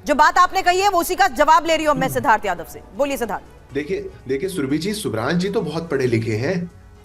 जो बात आपने कही है वो उसी का जवाब ले रही हूं मैं सिद्धार्थ यादव से। बोलिए सिद्धार्थ। देखिए सुरभि जी, सुब्रांश जी तो बहुत पढ़े लिखे हैं,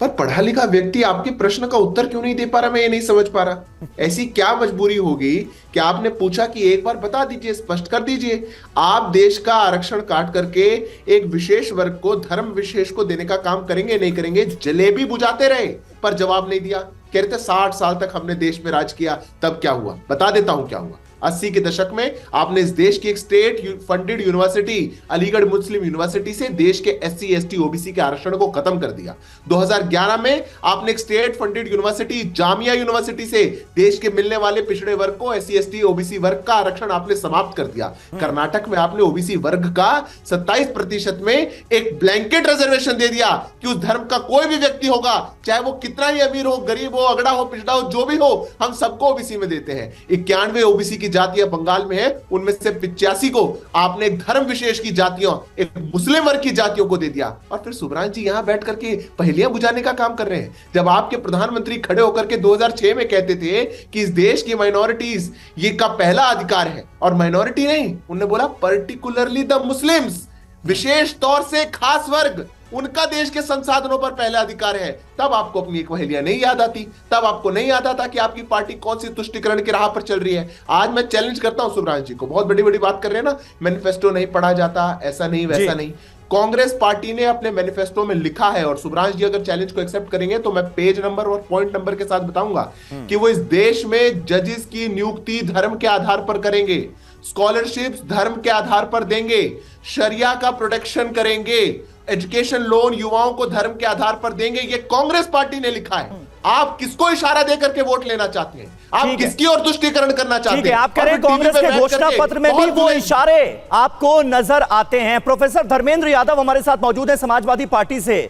पर पढ़ा लिखा व्यक्ति आपके प्रश्न का उत्तर क्यों नहीं दे पा रहा, मैं ये नहीं समझ पा रहा। ऐसी क्या मजबूरी होगी कि आपने पूछा कि एक बार बता दीजिए, स्पष्ट कर दीजिए। आप देश का आरक्षण काट करके एक विशेष वर्ग को, धर्म विशेष को देने का काम करेंगे नहीं करेंगे? जलेबी बुझाते रहे पर जवाब नहीं दिया। कह रहे थे 60 साल तक हमने देश में राज किया, तब क्या हुआ? बता देता हूं क्या हुआ। 80 के दशक में आपने इस देश की एक स्टेट फंडेड यूनिवर्सिटी अलीगढ़ मुस्लिम यूनिवर्सिटी से देश के SC ST OBC के आरक्षण को खत्म कर दिया। 2011 में आपने एक state funded university Jamia university से देश के मिलने वाले पिछड़े वर्ग को, SC ST OBC वर्ग का आरक्षण आपने समाप्त कर दिया। कर्नाटक में आपने OBC वर्ग का 27% में एक ब्लैंकेट रिजर्वेशन दे दिया कि उस धर्म का कोई भी व्यक्ति होगा, चाहे वो कितना ही अमीर हो, गरीब हो, अगड़ा हो, पिछड़ा हो, जो भी हो, हम सबको OBC में देते हैं। 91 OBC की जातियां बंगाल में है, उनमें से 85 को आपने एक धर्म विशेष की जातियों, एक मुस्लिम वर्ग की जातियों को दे दिया। और फिर सुब्रांश जी यहां बैठ करके पहेलियां बुझाने का काम कर रहे हैं, जब आपके प्रधानमंत्री खड़े होकर के 2006 में कहते थे कि इस देश की माइनॉरिटीज ये का पहला अधिकार है, और माइनॉरिटी नहीं, उन्होंने बोला पर्टिकुलरली द मुस्लिम्स, विशेष तौर से खास वर्ग, उनका देश के संसाधनों पर पहला अधिकार है। तब आपको अपनी एक पहेलियां नहीं याद आती, तब आपको नहीं याद आता कि आपकी पार्टी कौन सी तुष्टिकरण की राह पर चल रही है। आज मैं चैलेंज करता हूं सुब्रांश जी को, बहुत बड़ी बड़ी बात कर रहे हैं ना, मैनिफेस्टो नहीं पढ़ा जाता, ऐसा नहीं वैसा नहीं। कांग्रेस पार्टी ने अपने मैनिफेस्टो में लिखा है, और सुब्रांश जी अगर चैलेंज को एक्सेप्ट करेंगे तो मैं पेज नंबर और पॉइंट नंबर के साथ बताऊंगा कि वो इस देश में जजेस की नियुक्ति धर्म के आधार पर करेंगे, स्कॉलरशिप्स धर्म के आधार पर देंगे, शरिया का प्रोटेक्शन करेंगे, एजुकेशन लोन युवाओं को धर्म के आधार पर देंगे। ये कांग्रेस पार्टी ने लिखा है। आप किसको इशारा देकर के वोट लेना चाहते हैं? आप किसकी और तुष्टीकरण करना चाहते हैं? आप कह रहे हैं कांग्रेस के घोषणा पत्र में भी वो इशारे आपको नजर आते हैं। प्रोफेसर धर्मेंद्र यादव हमारे साथ मौजूद हैं समाजवादी पार्टी से।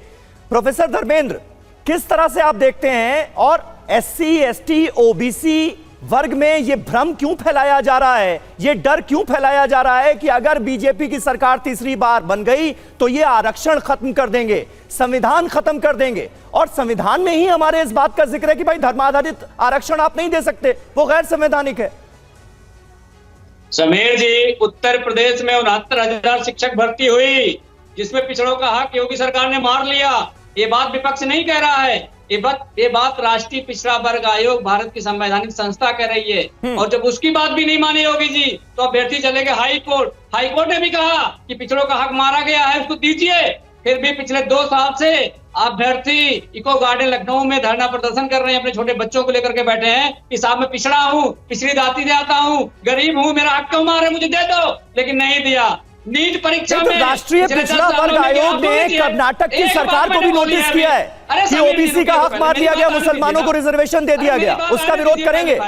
प्रोफेसर धर्मेंद्र, किस तरह से आप देखते हैं, और SC ST OBC वर्ग में ये भ्रम क्यों फैलाया जा रहा है, ये डर क्यों फैलाया जा रहा है कि अगर बीजेपी की सरकार तीसरी बार बन गई तो ये आरक्षण खत्म कर देंगे, संविधान खत्म कर देंगे? और संविधान में ही हमारे इस बात का जिक्र है कि भाई धर्माधारित आरक्षण आप नहीं दे सकते, वो गैर संवैधानिक है। समीर जी, उत्तर प्रदेश में 69,000 शिक्षक भर्ती हुई, जिसमें पिछड़ों का हक योगी सरकार ने मार लिया। ये बात विपक्ष नहीं कह रहा है, ये बात राष्ट्रीय पिछड़ा वर्ग आयोग, भारत की संवैधानिक संस्था कह रही है। और जब उसकी बात भी नहीं माने योगी जी, तो अभ्यर्थी चले गए हाई कोर्ट। हाई कोर्ट ने भी कहा कि पिछड़ों का हक मारा गया है, उसको दीजिए। फिर भी पिछले 2 साल से अभ्यर्थी इको गार्डन लखनऊ में धरना प्रदर्शन कर रहे हैं, अपने छोटे बच्चों को लेकर के बैठे हैं कि साहब मैं पिछड़ा हूँ, पिछड़ी जाति से आता हूँ, गरीब हूँ, मेरा हक क्यों मारे, मुझे दे दो। लेकिन नहीं दिया। नीट परीक्षा में राष्ट्रीय पिछड़ा वर्ग आयोग ने कर्नाटक की सरकार को भी नोटिस किया है कि OBC का हक मार दिया गया, मुसलमानों को रिजर्वेशन दे दिया गया, उसका विरोध करेंगे।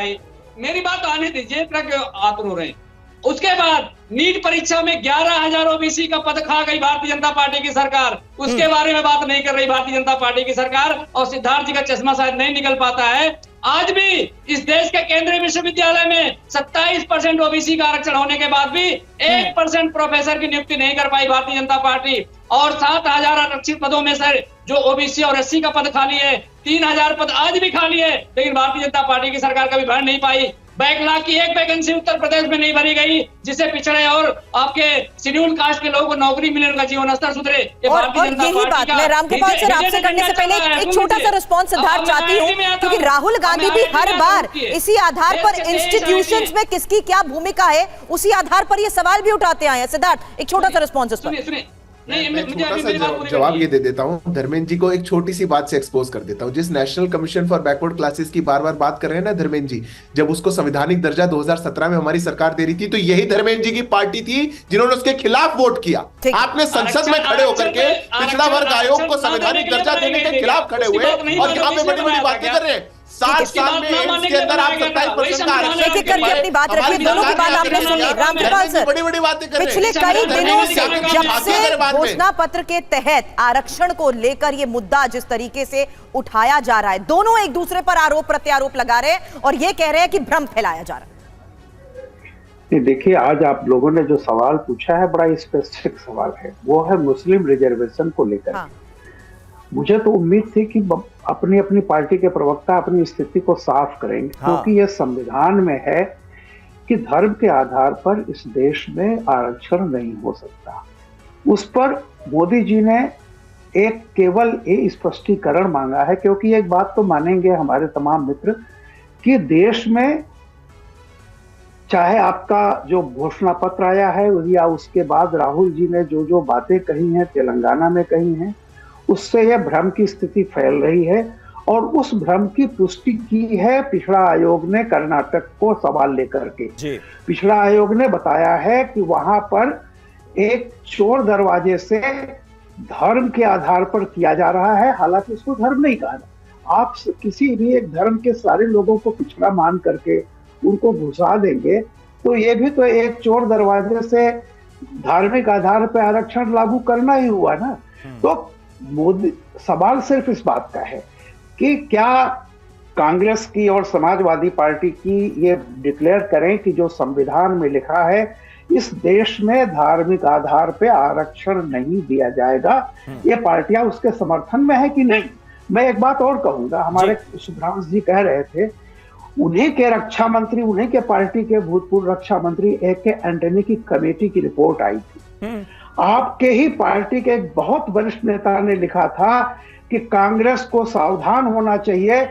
मेरी बात आने दीजिए, आप रो रहे हैं। उसके बाद नीट परीक्षा में 11,000 OBC का पद खा गई भारतीय जनता पार्टी की सरकार, उसके बारे में बात नहीं कर रही भारतीय जनता पार्टी की सरकार। और सिद्धार्थ जी का चश्मा शायद नहीं निकल पाता है। आज भी इस देश के केंद्रीय विश्वविद्यालय में 27% OBC का आरक्षण होने के बाद भी 1% प्रोफेसर की नियुक्ति नहीं कर पाई भारतीय जनता पार्टी। और 7,000 आरक्षित पदों में से जो OBC और SC का पद खाली है, 3,000 पद आज भी खाली है, लेकिन भारतीय जनता पार्टी की सरकार कभी भर नहीं पाई। बैकलॉग की एक वैकेंसी उत्तर प्रदेश में नहीं भरी गई, जिससे पिछड़े और आपके शेड्यूल कास्ट के लोगों को नौकरी मिले, उनका जीवन स्तर सुधरे। और यही बात मैं रामकृपाल सर आपसे करने से पहले एक छोटा सा रिस्पॉन्स सिद्धार्थ चाहती हूँ, क्योंकि राहुल गांधी भी हर बार इसी आधार पर इंस्टीट्यूशंस में किसकी क्या भूमिका है, उसी आधार पर ये सवाल भी उठाते आए हैं। सिद्धार्थ, एक छोटा सा रिस्पॉन्स इस पर। मैं छोटा सा जवाब ये दे देता हूँ धर्मेंद्र जी को, एक छोटी सी बात से एक्सपोज कर देता हूँ। जिस national commission for backward classes की बार बार बात कर रहे हैं ना धर्मेंद्र जी, जब उसको संवैधानिक दर्जा 2017 में हमारी सरकार दे रही थी, तो यही धर्मेंद्र जी की पार्टी थी जिन्होंने उसके खिलाफ वोट किया। आपने संसद में खड़े होकर के पिछड़ा वर्ग आयोग को संवैधानिक दर्जा देने के खिलाफ खड़े हुए, और यहाँ पे बड़ी बड़ी बातें कर रहे हैं। 60 साल में इसके अंदर आप 27% का आरक्षण एक करके अपनी बात रखिए, दोनों की बात आपने सुनी। रामकृपाल सर, बड़ी बड़ी बातें कर रहे हैं। पिछले कई दिनों से जब से घोषणा पत्र के तहत आरक्षण को लेकर ये मुद्दा जिस तरीके से उठाया जा रहा है, दोनों एक दूसरे पर आरोप प्रत्यारोप लगा रहे हैं और ये कह रहे हैं कि भ्रम फैलाया जा रहा है। देखिए, आज आप लोगों ने जो सवाल पूछा है बड़ा स्पेसिफिक सवाल है, वो है मुस्लिम रिजर्वेशन को लेकर। हाँ। मुझे तो उम्मीद थी कि अपनी अपनी पार्टी के प्रवक्ता अपनी स्थिति को साफ करेंगे, क्योंकि यह संविधान में है कि धर्म के आधार पर इस देश में आरक्षण नहीं हो सकता। उस पर मोदी जी ने एक केवल ये स्पष्टीकरण मांगा है, क्योंकि एक बात तो मानेंगे हमारे तमाम मित्र कि देश में चाहे आपका जो घोषणा पत्र आया है या उसके बाद राहुल जी ने जो जो बातें कही हैं, तेलंगाना में कही हैं, उससे यह भ्रम की स्थिति फैल रही है। और उस भ्रम की पुष्टि की है पिछड़ा आयोग ने कर्नाटक को सवाल लेकर के। पिछड़ा आयोग ने बताया है कि वहां पर एक चोर दरवाजे से धर्म के आधार पर किया जा रहा है, हालांकि उसको धर्म नहीं कहा। आप किसी भी एक धर्म के सारे लोगों को पिछड़ा मान करके उनको घुसा देंगे तो ये भी तो एक चोर दरवाजे से धार्मिक आधार पर आरक्षण लागू करना ही हुआ ना। तो मोदी, सवाल सिर्फ इस बात का है कि क्या कांग्रेस की और समाजवादी पार्टी की ये डिक्लेयर करें कि जो संविधान में लिखा है इस देश में धार्मिक आधार पे आरक्षण नहीं दिया जाएगा, ये पार्टियां उसके समर्थन में है कि नहीं। मैं एक बात और कहूंगा, हमारे सुभ्रांश जी कह रहे थे, उन्हीं के रक्षा मंत्री, उन्हीं के पार्टी के भूतपूर्व रक्षा मंत्री A.K. एंटनी की कमेटी की रिपोर्ट आई थी। आपके ही पार्टी के एक बहुत वरिष्ठ नेता ने लिखा था कि कांग्रेस को सावधान होना चाहिए,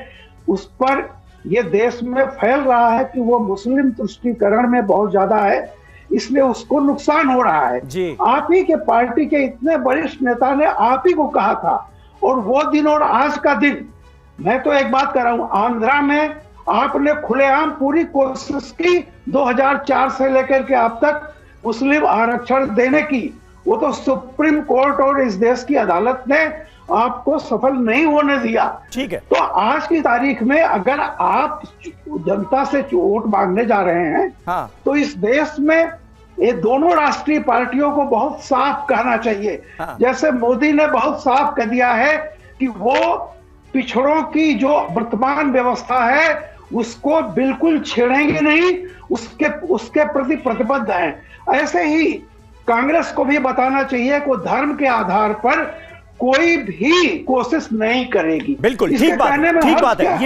उस पर यह देश में फैल रहा है कि वो मुस्लिम तुष्टीकरण में बहुत ज्यादा है, इसलिए उसको नुकसान हो रहा है। आप ही के पार्टी के इतने वरिष्ठ नेता ने आप ही को कहा था। और वो दिन और आज का दिन, मैं तो एक बात कर रहा हूं, आंध्रा में आपने खुलेआम पूरी कोशिश की 2004 से लेकर के अब तक मुस्लिम आरक्षण देने की, वो तो सुप्रीम कोर्ट और इस देश की अदालत ने आपको सफल नहीं होने दिया। ठीक है। तो आज की तारीख में अगर आप जनता से वोट मांगने जा रहे हैं, तो इस देश में ये दोनों राष्ट्रीय पार्टियों को बहुत साफ कहना चाहिए। जैसे मोदी ने बहुत साफ कह दिया है कि वो पिछड़ों की जो वर्तमान व्यवस्था है उसको बिल्कुल छेड़ेंगे नहीं, उसके प्रति प्रतिबद्ध हैं। ऐसे ही कांग्रेस को भी बताना चाहिए कि धर्म के आधार पर कोई भी कोशिश नहीं करेगी। बिल्कुल ठीक बात है।